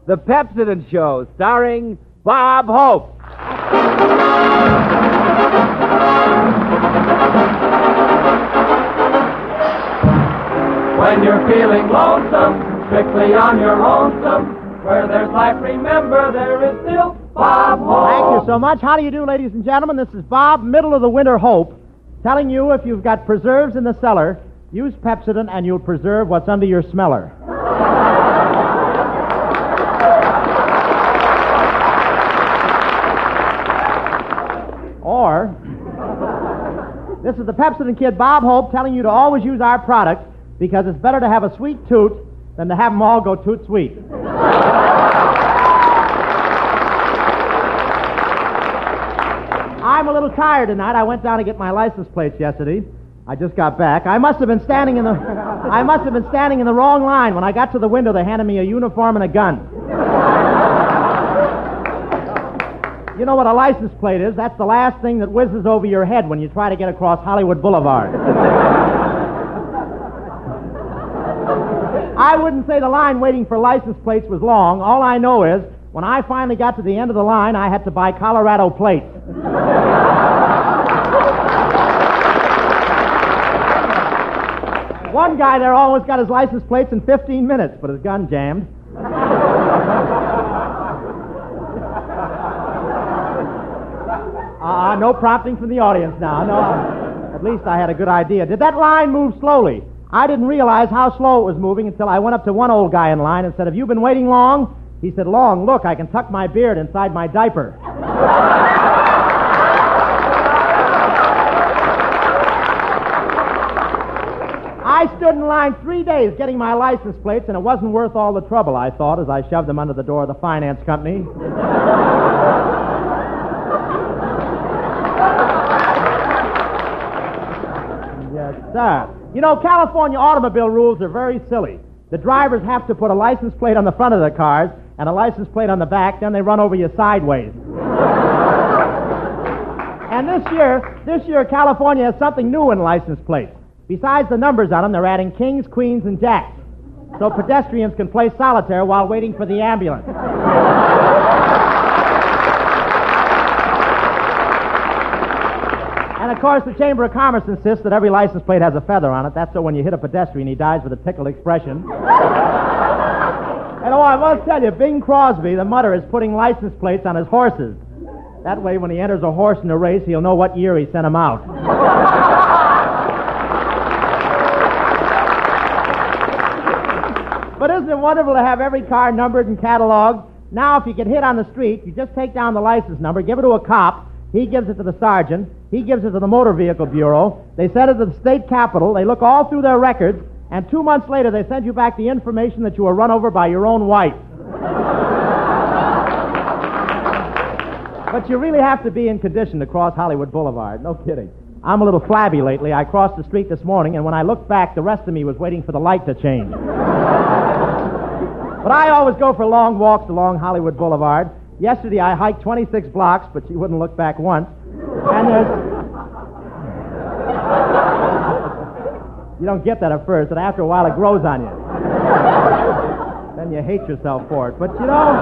The Pepsodent Show, starring Bob Hope. When you're feeling lonesome, strictly on your lonesome, where there's life, remember there is still Bob Hope. Thank you so much. How do you do, ladies and gentlemen? This is Bob, middle of the winter Hope, telling you if you've got preserves in the cellar, use Pepsodent and you'll preserve what's under your smeller. Or, this is the Pepsodent Kid, Bob Hope, telling you to always use our product because it's better to have a sweet toot than to have them all go toot sweet. I'm a little tired tonight. I went down to get my license plates yesterday. I just got back. I must have been standing in the wrong line. When I got to the window, they handed me a uniform and a gun. You know what a license plate is? That's the last thing that whizzes over your head when you try to get across Hollywood Boulevard. I wouldn't say the line waiting for license plates was long. All I know is, when I finally got to the end of the line, I had to buy Colorado plates. One guy there always got his license plates in 15 minutes, but his gun jammed. No prompting from the audience now. No, at least I had a good idea. Did that line move slowly? I didn't realize how slow it was moving until I went up to one old guy in line and said, "Have you been waiting long?" He said, "Long. Look, I can tuck my beard inside my diaper." I stood in line 3 days getting my license plates, and it wasn't worth all the trouble, I thought, as I shoved them under the door of the finance company. Yes, sir. You know, California automobile rules are very silly. The drivers have to put a license plate on the front of their cars and a license plate on the back, then they run over you sideways. And this year, California has something new in license plates. Besides the numbers on them, they're adding kings, queens, and jacks, so pedestrians can play solitaire while waiting for the ambulance. And, of course, the Chamber of Commerce insists that every license plate has a feather on it. That's so when you hit a pedestrian, he dies with a tickled expression. And, I must tell you, Bing Crosby, the mutter, is putting license plates on his horses. That way, when he enters a horse in a race, he'll know what year he sent him out. But isn't it wonderful to have every car numbered and cataloged? Now, if you get hit on the street, you just take down the license number, give it to a cop, he gives it to the sergeant, he gives it to the Motor Vehicle Bureau, they send it to the state capitol, they look all through their records, and 2 months later they send you back the information that you were run over by your own wife. But you really have to be in condition to cross Hollywood Boulevard, no kidding. I'm a little flabby lately. I crossed the street this morning, and when I looked back, the rest of me was waiting for the light to change. But I always go for long walks along Hollywood Boulevard. Yesterday I hiked 26 blocks, but she wouldn't look back once. And you don't get that at first, and after a while it grows on you. Then you hate yourself for it. But you know...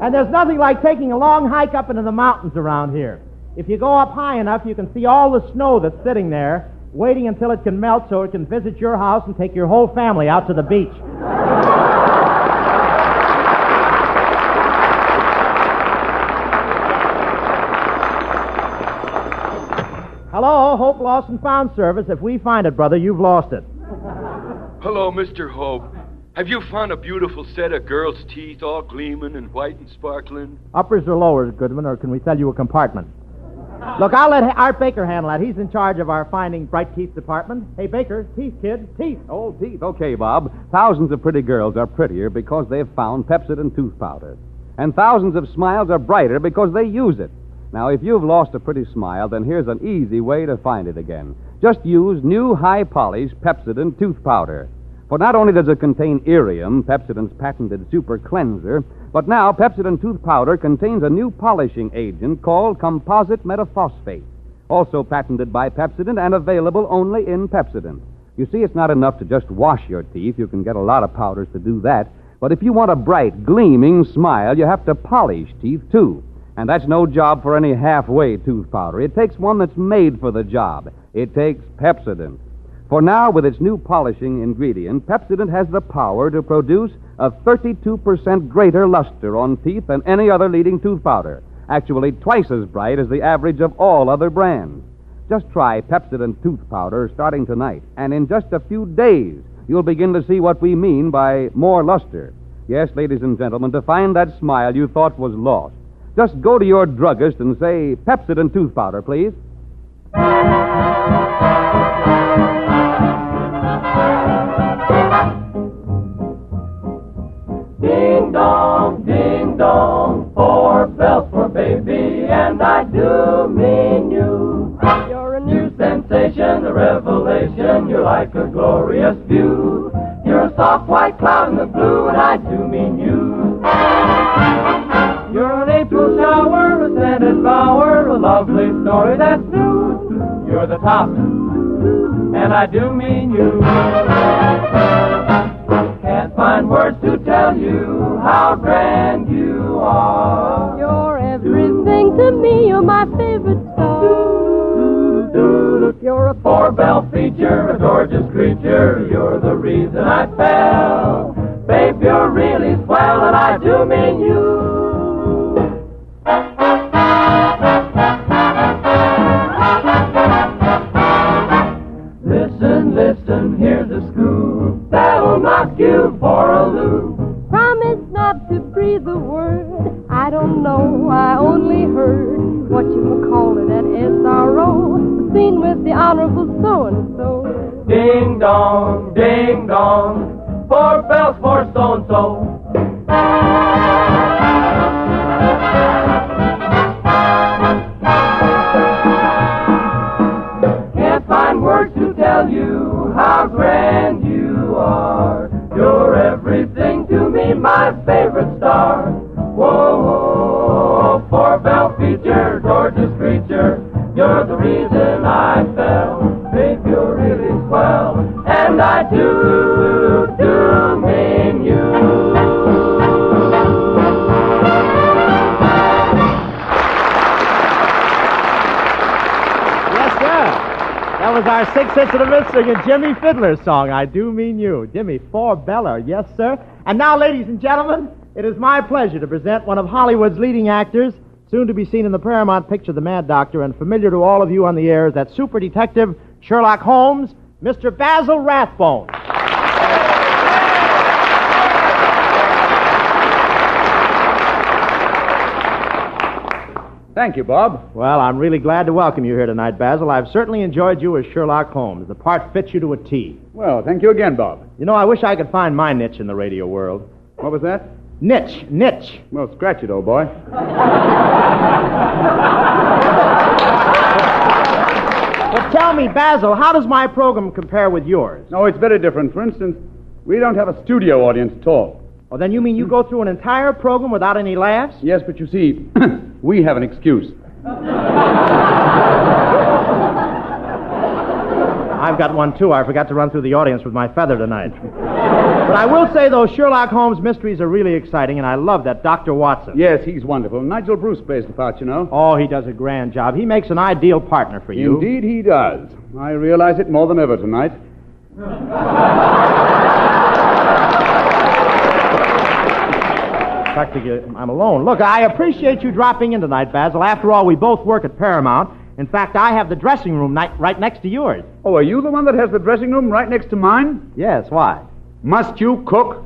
And there's nothing like taking a long hike up into the mountains around here. If you go up high enough, you can see all the snow that's sitting there, waiting until it can melt so it can visit your house and take your whole family out to the beach. Hello, Hope Lost and Found Service. If we find it, brother, you've lost it. Hello, Mr. Hope. Have you found a beautiful set of girls' teeth all gleaming and white and sparkling? Uppers or lowers, Goodman, or can we sell you a compartment? Look, I'll let Art Baker handle that. He's in charge of our finding bright teeth department. Hey, Baker, teeth, kid, teeth. Oh, teeth. Okay, Bob. Thousands of pretty girls are prettier because they've found Pepsodent tooth powder. And thousands of smiles are brighter because they use it. Now, if you've lost a pretty smile, then here's an easy way to find it again. Just use new high-polish Pepsodent tooth powder. For not only does it contain irium, Pepsodent's patented super cleanser, but now Pepsodent tooth powder contains a new polishing agent called composite metaphosphate, also patented by Pepsodent and available only in Pepsodent. You see, it's not enough to just wash your teeth. You can get a lot of powders to do that. But if you want a bright, gleaming smile, you have to polish teeth, too. And that's no job for any halfway tooth powder. It takes one that's made for the job. It takes Pepsodent. For now, with its new polishing ingredient, Pepsodent has the power to produce a 32% greater luster on teeth than any other leading tooth powder. Actually, twice as bright as the average of all other brands. Just try Pepsodent tooth powder starting tonight, and in just a few days, you'll begin to see what we mean by more luster. Yes, ladies and gentlemen, to find that smile you thought was lost, just go to your druggist and say, Pepsodent tooth powder, please. Ding dong, 4 bells for baby, and I do mean you. You're a new sensation, a revelation, you're like a glorious view. You're a soft white cloud in the blue, and I do mean you. You're an April shower, a scented bower, a lovely story that's new. You're the top, and I do mean you. Can't find words to tell you how grand you are. You're everything to me, you're my favorite star. You're a 4-bell feature, a gorgeous creature, you're the reason I fell. Babe, you're really swell, and I do mean you. Listen, here's a scoop that'll knock you for a loop. Promise not to breathe a word. I don't know, I only heard what you call it at SRO. The scene with the Honorable So-and-so. Ding dong, 4 bells for so-and-so. Can't find words to tell you how grand you are. You're everything to me, my favorite star. Whoa, 4-bell feature, gorgeous creature, you're the reason I fell. Babe, you're really swell, and I do mean you. Yes, sir. That was our 6 hits of the miss singing Jimmy Fiddler's song, I Do Mean You. Jimmy 4-beller, yes, sir. And now, ladies and gentlemen, it is my pleasure to present one of Hollywood's leading actors, soon to be seen in the Paramount picture The Mad Doctor, and familiar to all of you on the air as that super detective, Sherlock Holmes, Mr. Basil Rathbone. Thank you, Bob. Well, I'm really glad to welcome you here tonight, Basil. I've certainly enjoyed you as Sherlock Holmes. The part fits you to a T. Well, thank you again, Bob. You know, I wish I could find my niche in the radio world. What was that? Niche. Well, scratch it, old boy. But tell me, Basil, how does my program compare with yours? No, it's very different. For instance, we don't have a studio audience at all. Well, then you mean you go through an entire program without any laughs? Yes, but you see, we have an excuse. I've got one, too. I forgot to run through the audience with my feather tonight. But I will say, though, Sherlock Holmes mysteries are really exciting, and I love that Dr. Watson. Yes, he's wonderful. Nigel Bruce plays the part, you know. Oh, he does a grand job. He makes an ideal partner for you. Indeed he does. I realize it more than ever tonight. Practically, I'm alone. Look, I appreciate you dropping in tonight, Basil. After all, we both work at Paramount. In fact, I have the dressing room right next to yours. Oh, are you the one that has the dressing room right next to mine? Yes, why? Must you cook?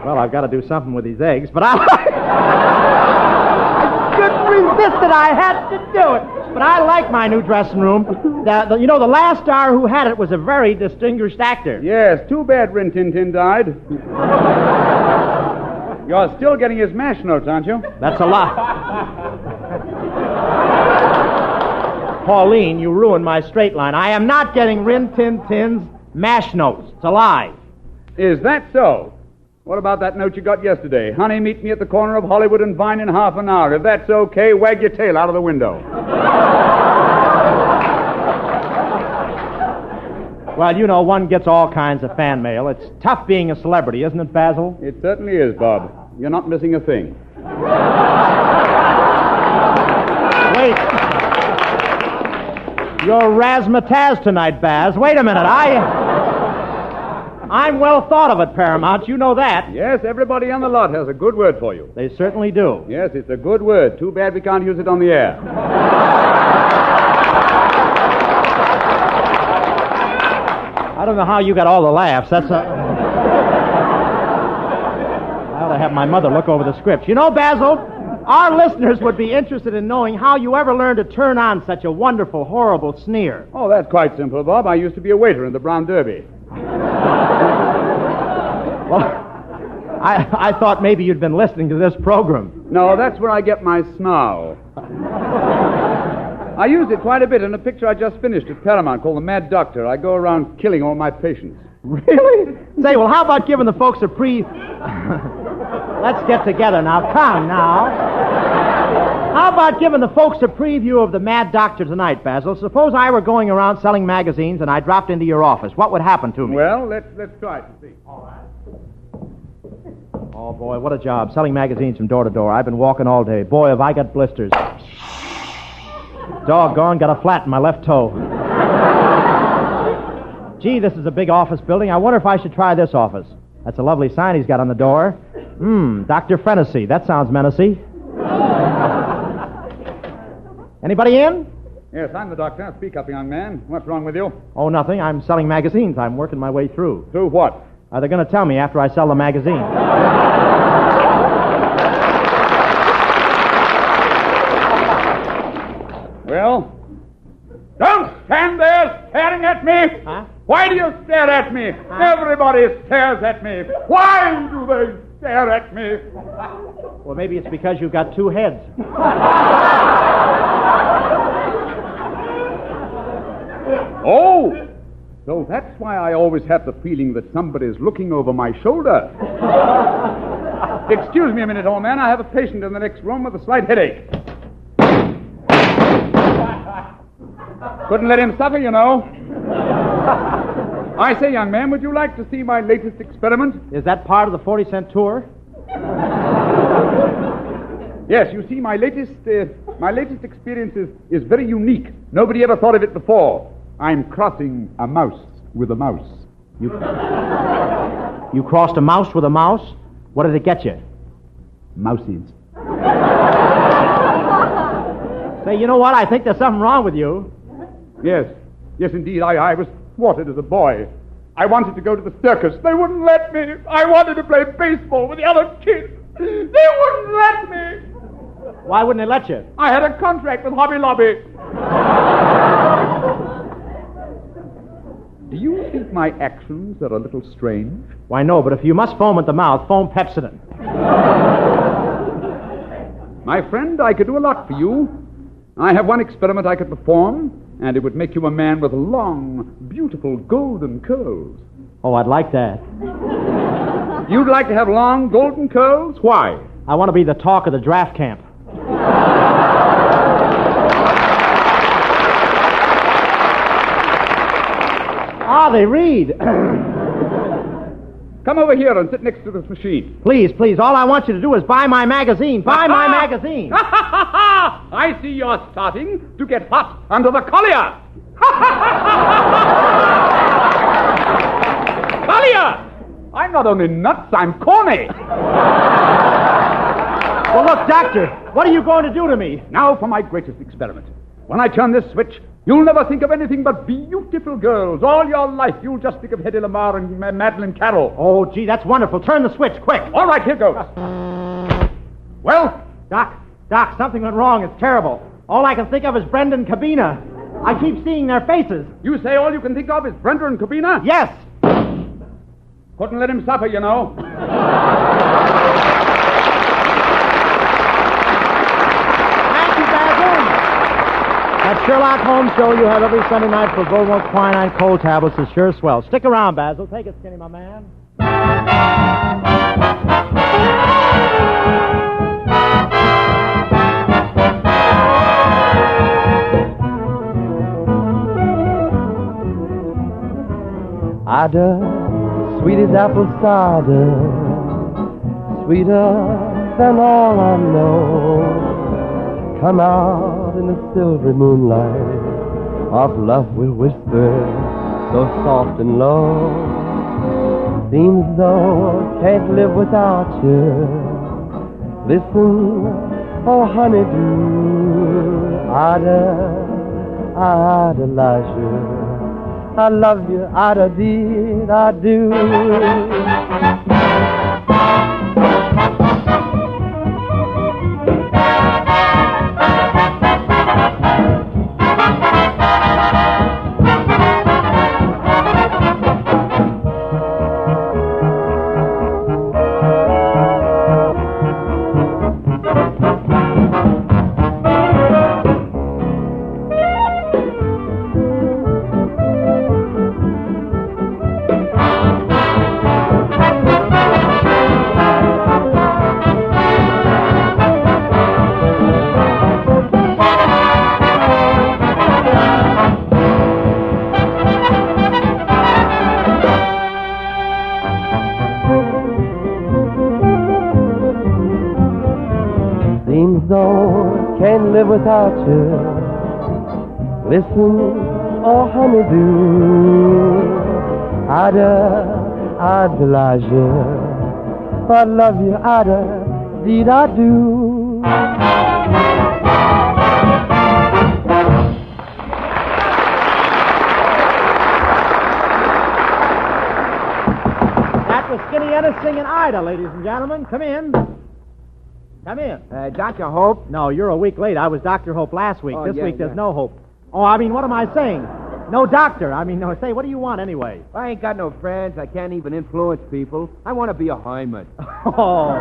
Well, I've got to do something with these eggs, but I couldn't resist it. I had to do it. But I like my new dressing room. You know, the last star who had it was a very distinguished actor. Yes, too bad Rin Tin Tin died. You're still getting his MASH notes, aren't you? That's a lie. Pauline, you ruined my straight line. I am not getting Rin Tin Tin's MASH notes. It's a lie. Is that so? What about that note you got yesterday? Honey, meet me at the corner of Hollywood and Vine in half an hour. If that's okay, wag your tail out of the window. Well, you know, one gets all kinds of fan mail. It's tough being a celebrity, isn't it, Basil? It certainly is, Bob. You're not missing a thing. Wait. You're razzmatazz tonight, Baz. Wait a minute. I'm well thought of at Paramount. You know that. Yes, everybody on the lot has a good word for you. They certainly do. Yes, it's a good word. Too bad we can't use it on the air. I don't know how you got all the laughs. I ought to have my mother look over the scripts. You know, Basil, our listeners would be interested in knowing how you ever learned to turn on such a wonderful, horrible sneer. Oh, that's quite simple, Bob. I used to be a waiter in the Brown Derby. Well, I thought maybe you'd been listening to this program. No, that's where I get my snarl. I used it quite a bit in a picture I just finished at Paramount called The Mad Doctor. I go around killing all my patients. Really? Say, well, how about giving the folks a Let's get together now. Come now. How about giving the folks a preview of The Mad Doctor tonight, Basil? Suppose I were going around selling magazines and I dropped into your office. What would happen to me? Well, let's try it and see. All right. Oh, boy, what a job. Selling magazines from door to door. I've been walking all day. Boy, have I got blisters. Doggone, got a flat in my left toe. Gee, this is a big office building. I wonder if I should try this office. That's a lovely sign he's got on the door. Dr. Frenessy. That sounds menacing. Anybody in? Yes, I'm the doctor. Speak up, young man. What's wrong with you? Oh, nothing. I'm selling magazines. I'm working my way through. Through what? They're going to tell me after I sell the magazine. Well, don't stand there staring at me. Huh? Why do you stare at me? Everybody stares at me. Why do they stare at me? Well, maybe it's because you've got two heads. Oh, so that's why I always have the feeling that somebody's looking over my shoulder. Excuse me a minute, old man. I have a patient in the next room with a slight headache. Couldn't let him suffer, you know. I say, young man, would you like to see my latest experiment? Is that part of the 40-cent tour? Yes, you see, my latest experience is very unique. Nobody ever thought of it before. I'm crossing a mouse with a mouse. You crossed a mouse with a mouse? What did it get you? Mousies. Say, you know what? I think there's something wrong with you. Yes, indeed. I was thwarted as a boy. I wanted to go to the circus. They wouldn't let me. I wanted to play baseball with the other kids. They wouldn't let me. Why wouldn't they let you? I had a contract with Hobby Lobby. Do you think my actions are a little strange? Why, no, but if you must foam at the mouth, foam Pepsodent. My friend, I could do a lot for you. I have one experiment I could perform, and it would make you a man with long, beautiful, golden curls. Oh, I'd like that. You'd like to have long, golden curls? Why? I want to be the talk of the draft camp. They read. Come over here and sit next to this machine. Please, all I want you to do is buy my magazine. Buy my magazine. I see you're starting to get hot under the collar. Collier! I'm not only nuts, I'm corny. Well, look, Doctor, what are you going to do to me? Now for my greatest experiment. When I turn this switch, you'll never think of anything but beautiful girls. All your life, you'll just think of Hedy Lamarr and Madeline Carroll. Oh, gee, that's wonderful. Turn the switch, quick. All right, here goes. Well? Doc, something went wrong. It's terrible. All I can think of is Brenda and Cabina. I keep seeing their faces. You say all you can think of is Brenda and Cabina? Yes. Couldn't let him suffer, you know. That Sherlock Holmes show you have every Sunday night for Volvo quinine cold tablets is sure swell. Stick around, Basil. Take it, Skinny, my man. Cider, sweet as apple cider, sweeter than all I know. Come out in the silvery moonlight, of love will whisper so soft and low. Seems though can't live without you. Listen, oh honeydew, I'd Elijah. I love you, I'd I do. Can't live without you. Listen, oh honeydew, I'd Elijah. I love you, deed I do. That was Skinny Ennis singing Ida, ladies and gentlemen. Come in. Come in. Dr. Hope? No, you're a week late. I was Dr. Hope last week. Oh, This yeah, week there's yeah. no hope. Oh, I mean, what am I saying? No doctor. Say, what do you want anyway? I ain't got no friends. I can't even influence people. I want to be a Hyman. Oh,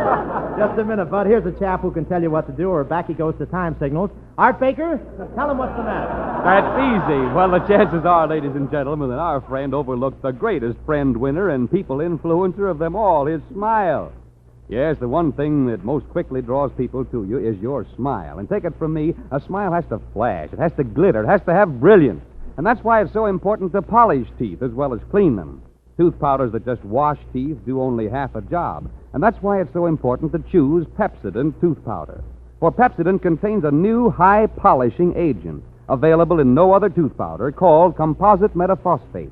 just a minute, Bud. Here's a chap who can tell you what to do, or back he goes to time signals. Art Baker, tell him what's the matter. That's easy. Well, the chances are, ladies and gentlemen, that our friend overlooked the greatest friend winner and people influencer of them all, his smile. Yes, the one thing that most quickly draws people to you is your smile. And take it from me, a smile has to flash. It has to glitter. It has to have brilliance. And that's why it's so important to polish teeth as well as clean them. Tooth powders that just wash teeth do only half a job. And that's why it's so important to choose Pepsodent tooth powder. For Pepsodent contains a new high-polishing agent available in no other tooth powder called composite metaphosphate.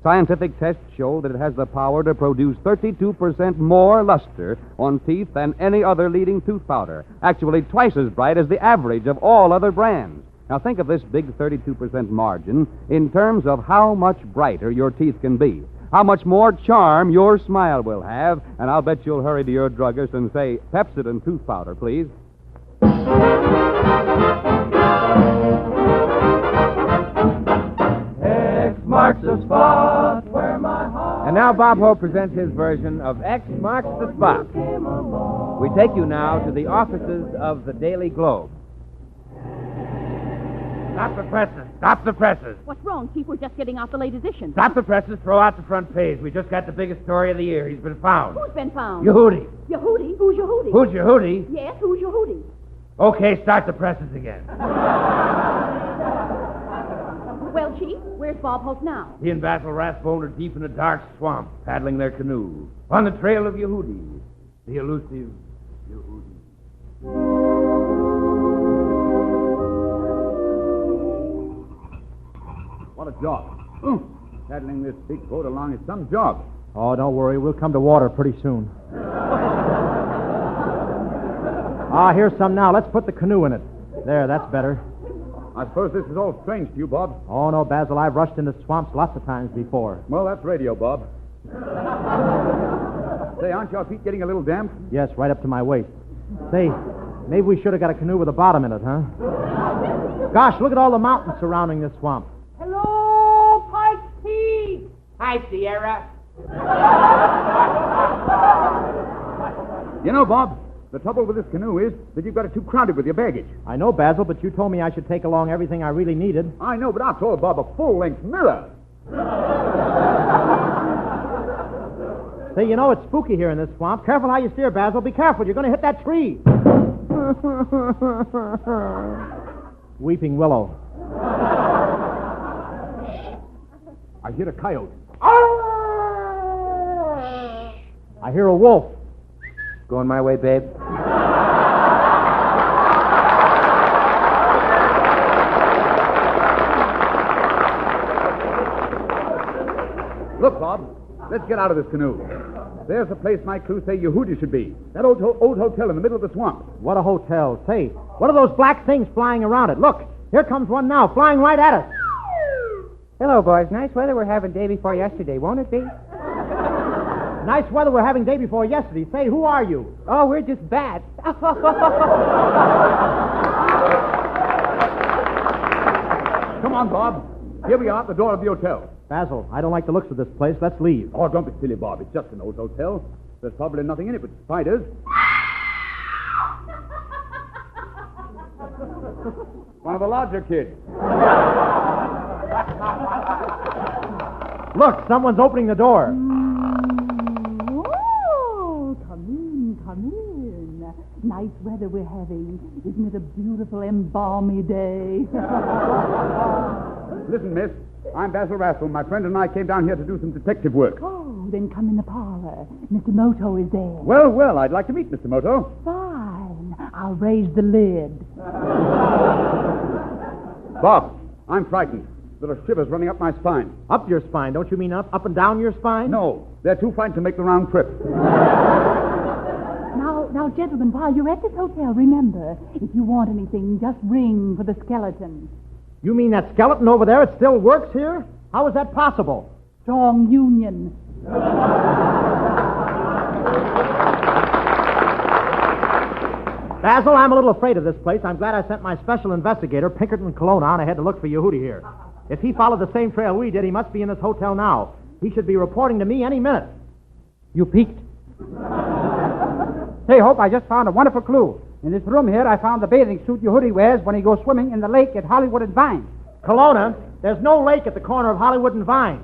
Scientific tests show that it has the power to produce 32% more luster on teeth than any other leading tooth powder. Actually, twice as bright as the average of all other brands. Now, think of this big 32% margin in terms of how much brighter your teeth can be, how much more charm your smile will have, and I'll bet you'll hurry to your druggist and say, Pepsodent tooth powder, please. Marks the spot where my heart. And now Bob Hope presents his version of X Marks the Spot. We take you now to the offices of the Daily Globe. Stop the presses. Stop the presses. What's wrong, Chief? We're just getting out the late edition. Stop the presses. Throw out the front page. We just got the biggest story of the year. He's been found. Who's been found? Yehudi. Yehudi? Who's Yehudi? Who's Yehudi? Yes, who's Yehudi? Okay, start the presses again. Well, Chief, where's Bob Hope now? He and Basil Rathbone are deep in a dark swamp, paddling their canoe, on the trail of Yehudi, the elusive Yehudi. What a job. Paddling this big boat along is some job. Oh, don't worry. We'll come to water pretty soon. Here's some now. Let's put the canoe in it. There, that's better. I suppose this is all strange to you, Bob. Oh, no, Basil. I've rushed into swamps lots of times before. Well, that's radio, Bob. Say, aren't your feet getting a little damp? Yes, right up to my waist. Say, maybe we should have got a canoe with a bottom in it, huh? Gosh, look at all the mountains surrounding this swamp. Hello, Pike Peak. Hi, Sierra. You know, Bob, the trouble with this canoe is that you've got it too crowded with your baggage. I know, Basil, but you told me I should take along everything I really needed. I know, but after all, Bob, a full-length mirror. Say, you know, it's spooky here in this swamp. Careful how you steer, Basil. Be careful. You're going to hit that tree. Weeping willow. I hear a coyote. Oh! I hear a wolf. Going my way, babe? Look, Bob. Let's get out of this canoe. There's the place my crew say Yehudi should be. That old hotel in the middle of the swamp. What a hotel. Say, what are those black things flying around it? Look, here comes one now, flying right at us. Hello, boys. Nice weather we're having day before yesterday, won't it be? Nice weather we're having day before yesterday. Say, who are you? Oh, we're just bats. Come on, Bob. Here we are at the door of the hotel. Basil, I don't like the looks of this place. Let's leave. Oh, don't be silly, Bob. It's just an old hotel. There's probably nothing in it but spiders. One of the lodger kids. Look, someone's opening the door. Oh, come in. Nice weather we're having. Isn't it a beautiful and balmy day? Listen, miss. I'm Basil Rathbone. My friend and I came down here to do some detective work. Oh, then come in the parlor. Mr. Moto is there. Well, I'd like to meet Mr. Moto. Fine. I'll raise the lid. Bob, I'm frightened. There are shivers running up my spine. Up your spine? Don't you mean up and down your spine? No, they're too frightened to make the round trip. Now, gentlemen, while you're at this hotel, remember, if you want anything, just ring for the skeleton. You mean that skeleton over there, it still works here? How is that possible? Strong union. Basil, I'm a little afraid of this place. I'm glad I sent my special investigator, Pinkerton Colonna, on ahead to look for Yehudi here. If he followed the same trail we did, he must be in this hotel now. He should be reporting to me any minute. You peeked. Say, Hope, I just found a wonderful clue. In this room here, I found the bathing suit Yehudi wears when he goes swimming in the lake at Hollywood and Vine. Colonna, there's no lake at the corner of Hollywood and Vine.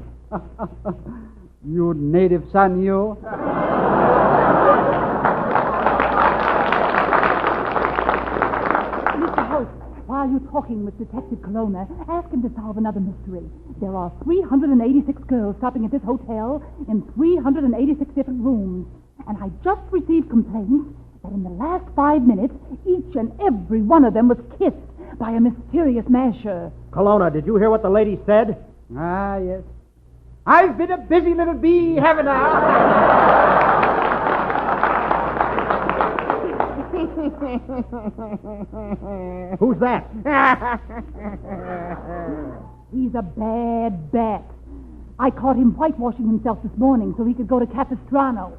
You native son, you. Mr. Hope, while you're talking with Detective Colonna, ask him to solve another mystery. There are 386 girls stopping at this hotel in 386 different rooms. And I just received complaints that in the last 5 minutes, each and every one of them was kissed by a mysterious masher. Colonna, did you hear what the lady said? Ah, yes. I've been a busy little bee, haven't I? Who's that? He's a bad bat. I caught him whitewashing himself this morning so he could go to Capistrano.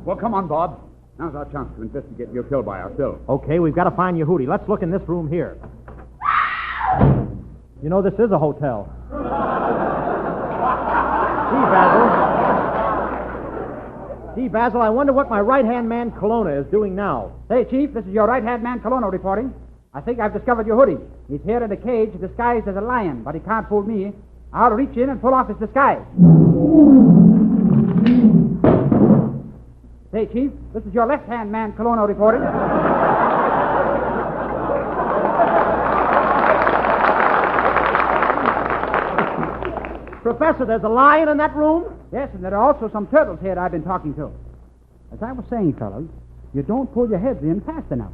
Well, come on, Bob. Now's our chance to investigate the hotel by ourselves. Okay, we've got to find Yehudi. Let's look in this room here. You know, this is a hotel. Gee, Basil, I wonder what my right-hand man, Colonna, is doing now. Hey, Chief, this is your right-hand man, Colonna, reporting. I think I've discovered Yehudi. He's here in a cage disguised as a lion, but he can't fool me. I'll reach in and pull off his disguise. Hey, Chief, this is your left-hand man, Colonna, reporting. Professor, there's a lion in that room? Yes, and there are also some turtles here I've been talking to. As I was saying, fellas, you don't pull your heads in fast enough.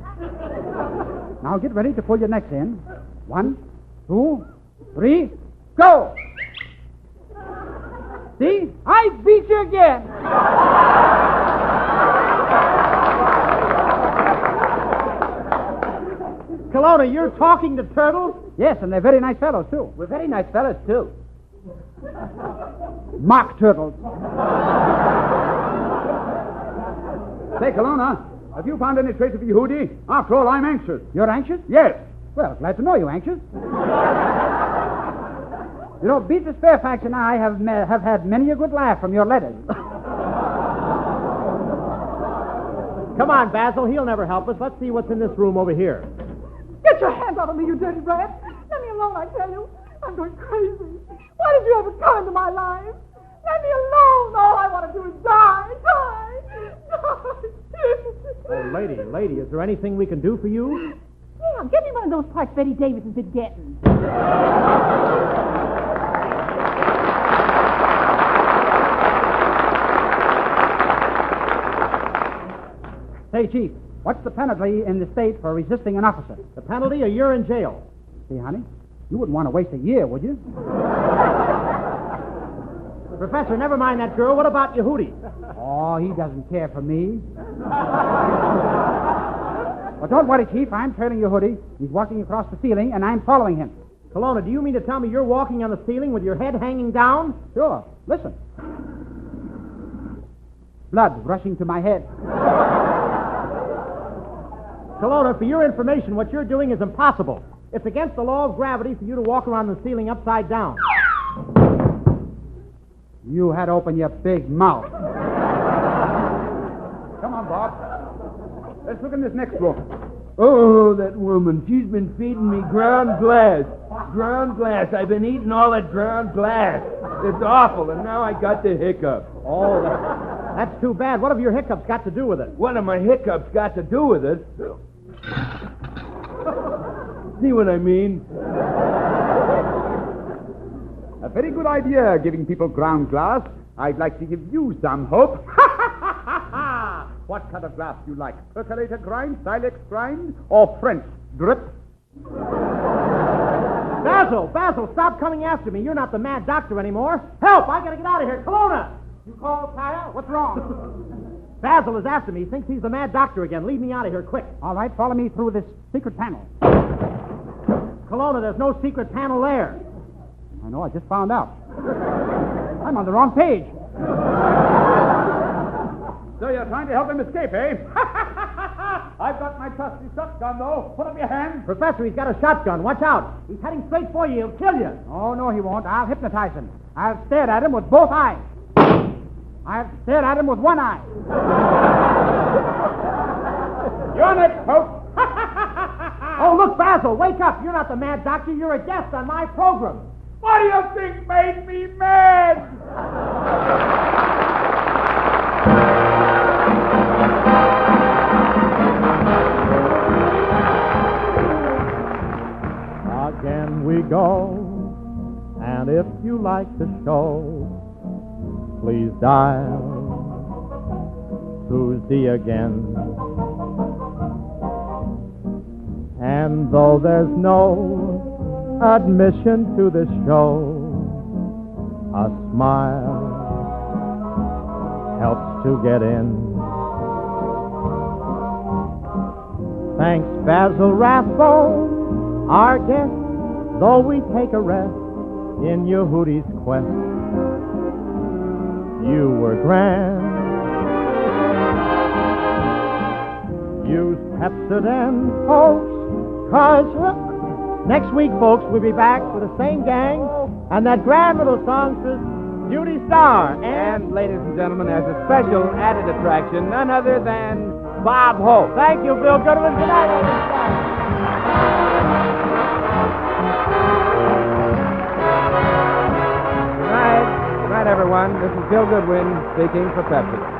Now get ready to pull your necks in. 1, 2, 3, go! See? I beat you again! Colonna, you're talking to turtles? Yes, and they're very nice fellows, too. We're very nice fellas, too. Mock turtles. Say, Colonna, have you found any trace of Yehudi? After all, I'm anxious. You're anxious? Yes. Well, glad to know you're anxious. You know, Beatrice Fairfax and I have had many a good laugh from your letters. Come on, Basil. He'll never help us. Let's see what's in this room over here. Get your hands out of me, you dirty rat. Let me alone, I tell you. I'm going crazy. Why did you ever come into my life? Let me alone. All I want to do is die. Oh, lady, is there anything we can do for you? Yeah, give me one of those parts Betty Davis has been getting. Say, Chief, what's the penalty in the state for resisting an officer? The penalty? A year in jail. See, honey, you wouldn't want to waste a year, would you? Professor, never mind that girl. What about Yehudi? Oh, he doesn't care for me. Well, don't worry, Chief. I'm trailing Yehudi. He's walking across the ceiling, and I'm following him. Kelowna, do you mean to tell me you're walking on the ceiling with your head hanging down? Sure. Listen. Blood rushing to my head. Kelowna, for your information, what you're doing is impossible. It's against the law of gravity for you to walk around the ceiling upside down. You had to open your big mouth. Come on, Bob. Let's look in this next room. Oh, that woman. She's been feeding me ground glass. Ground glass. I've been eating all that ground glass. It's awful, and now I got the hiccup. Oh, that's too bad. What have your hiccups got to do with it? What have my hiccups got to do with it? See what I mean? A very good idea, giving people ground glass. I'd like to give you some hope. What kind of glass do you like? Percolator grind, silex grind, or French drip? Basil, stop coming after me. You're not the mad doctor anymore. Help! I gotta get out of here. Kelowna! You call Taya? What's wrong? Basil is after me. He thinks he's the mad doctor again. Leave me out of here, quick. All right, follow me through this secret panel. Kelowna, there's no secret panel there. I know, I just found out. I'm on the wrong page. So you're trying to help him escape, eh? I've got my trusty shotgun, though. Put up your hand. Professor, he's got a shotgun. Watch out. He's heading straight for you. He'll kill you. Oh, no, he won't. I'll hypnotize him. I'll stare at him with both eyes. I'll stare at him with one eye. You're next, folks. Oh, look, Basil, wake up. You're not the mad doctor. You're a guest on my program. What do you think made me mad? Again we go, and if you like the show, please dial Tuesday again. And though there's no admission to the show, a smile helps to get in. Thanks, Basil Rathbone, our guest, though we take a rest in Yehudi's quest. You were grand. Use Pepsodent, folks, 'cause next week, folks, we'll be back with the same gang and that grand little songstress, Beauty Star. And, ladies and gentlemen, as a special added attraction, none other than Bob Hope. Thank you, Bill Goodwin. Good night, everybody. Good night, everyone. This is Bill Goodwin speaking for Pepsi.